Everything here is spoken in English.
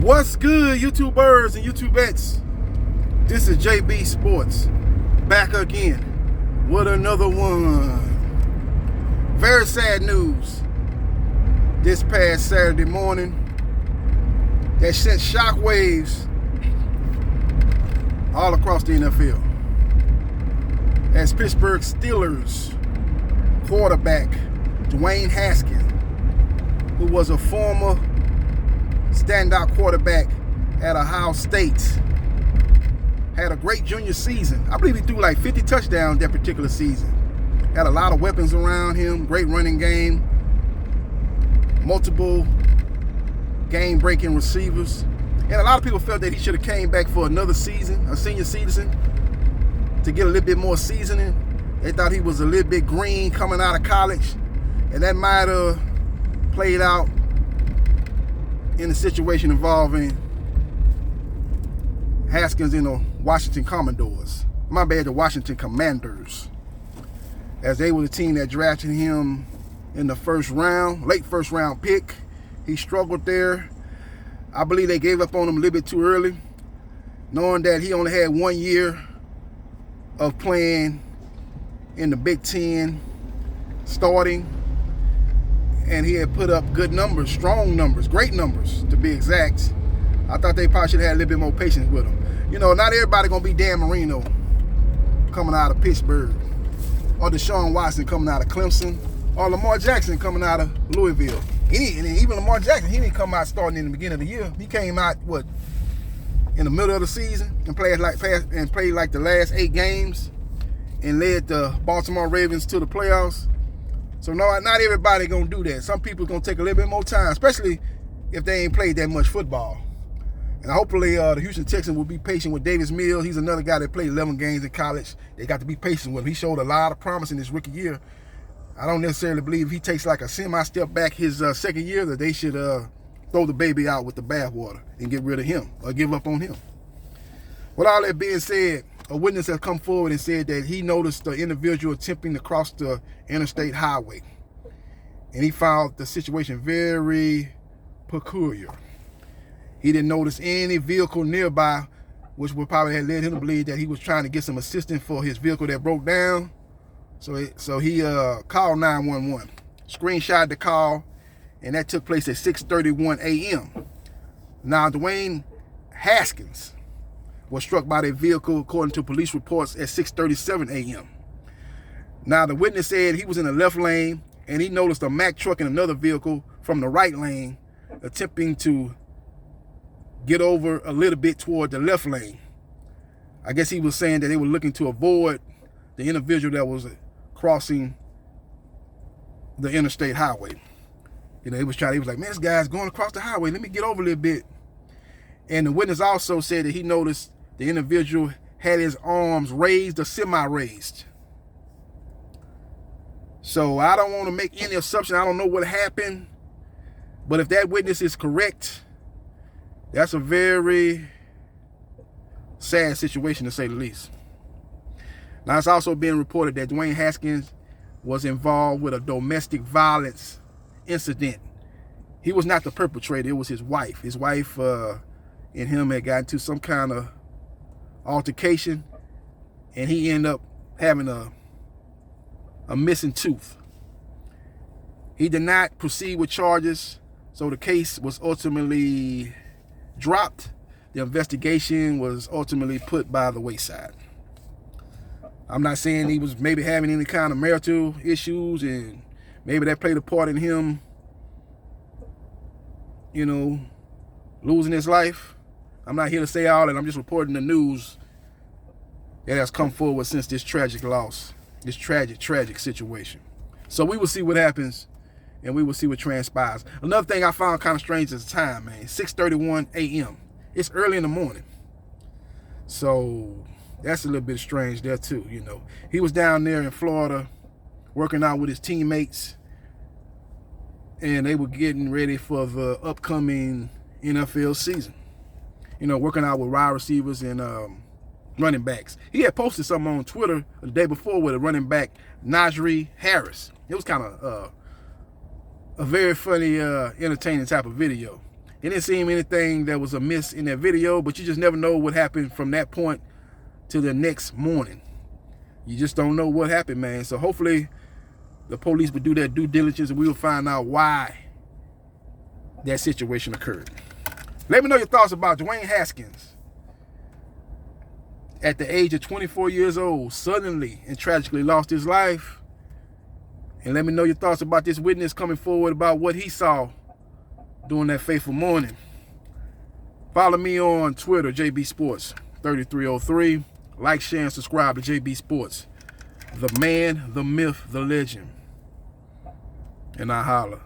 What's good, YouTubers and YouTubettes? This is JBsports back again with another one. Very sad news this past Saturday morning that sent shockwaves all across the NFL as Pittsburgh Steelers quarterback Dwayne Haskins, who was a former standout quarterback at Ohio State, had a great junior season. I believe he threw like 50 touchdowns that particular season. Had a lot of weapons around him, great running game, multiple game-breaking receivers. And a lot of people felt that he should have came back for another season, a senior season, to get a little bit more seasoning. They thought he was a little bit green coming out of college, and that might have played out in the situation involving Haskins and the Washington Commodores. My bad, the Washington Commanders, as they were the team that drafted him in the first round, late first round pick. He struggled there. I believe they gave up on him a little bit too early, knowing that he only had 1 year of playing in the Big Ten, starting, and he had put up good numbers, strong numbers, great numbers to be exact. I thought they probably should have had a little bit more patience with him. You know, not everybody gonna be Dan Marino coming out of Pittsburgh, or Deshaun Watson coming out of Clemson, or Lamar Jackson coming out of Louisville. And even Lamar Jackson, he didn't come out starting in the beginning of the year. He came out, in the middle of the season and played like the last 8 games and led the Baltimore Ravens to the playoffs. So no, not everybody gonna do that. Some people gonna take a little bit more time, especially if they ain't played that much football. And hopefully the Houston Texans will be patient with Davis Mills. He's another guy that played 11 games in college. They got to be patient with him. He showed a lot of promise in his rookie year. I don't necessarily believe if he takes like a semi-step back his second year that they should throw the baby out with the bathwater and get rid of him or give up on him. With all that being said, a witness has come forward and said that he noticed the individual attempting to cross the interstate highway, and he found the situation very peculiar. He didn't notice any vehicle nearby, which would probably have led him to believe that he was trying to get some assistance for his vehicle that broke down. So he called 911, screenshot the call, and that took place at 6:31 a.m. Now, Dwayne Haskins was struck by their vehicle, according to police reports, at 6:37 a.m. Now, the witness said he was in the left lane, and he noticed a Mack truck and another vehicle from the right lane attempting to get over a little bit toward the left lane. I guess he was saying that they were looking to avoid the individual that was crossing the interstate highway. You know, he was like, man, this guy's going across the highway. Let me get over a little bit. And the witness also said that he noticed the individual had his arms raised or semi-raised. So I don't want to make any assumption. I don't know what happened. But if that witness is correct, that's a very sad situation, to say the least. Now, it's also being reported that Dwayne Haskins was involved with a domestic violence incident. He was not the perpetrator. It was his wife. His wife and him had gotten into some kind of altercation, and he ended up having a missing tooth. He did not proceed with charges, so the case was ultimately dropped. The investigation was ultimately put by the wayside. I'm not saying he was maybe having any kind of marital issues, and maybe that played a part in him, losing his life. I'm not here to say all that. I'm just reporting the news that has come forward since this tragic loss, this tragic situation. So we will see what happens, and we will see what transpires. Another thing I found kind of strange is the time, man. 6:31 a.m. It's early in the morning. So that's a little bit strange there too, He was down there in Florida working out with his teammates, and they were getting ready for the upcoming NFL season. Working out with wide receivers and running backs. He had posted something on Twitter the day before with a running back, Najee Harris. It was kind of a very funny, entertaining type of video. It didn't seem anything that was amiss in that video, but you just never know what happened from that point to the next morning. You just don't know what happened, man. So hopefully the police would do their due diligence and we will find out why that situation occurred. Let me know your thoughts about Dwayne Haskins. At the age of 24 years old, suddenly and tragically lost his life. And let me know your thoughts about this witness coming forward about what he saw during that fateful morning. Follow me on Twitter, JBsports 3303. Like, share, and subscribe to JB Sports. The man, the myth, the legend. And I holla.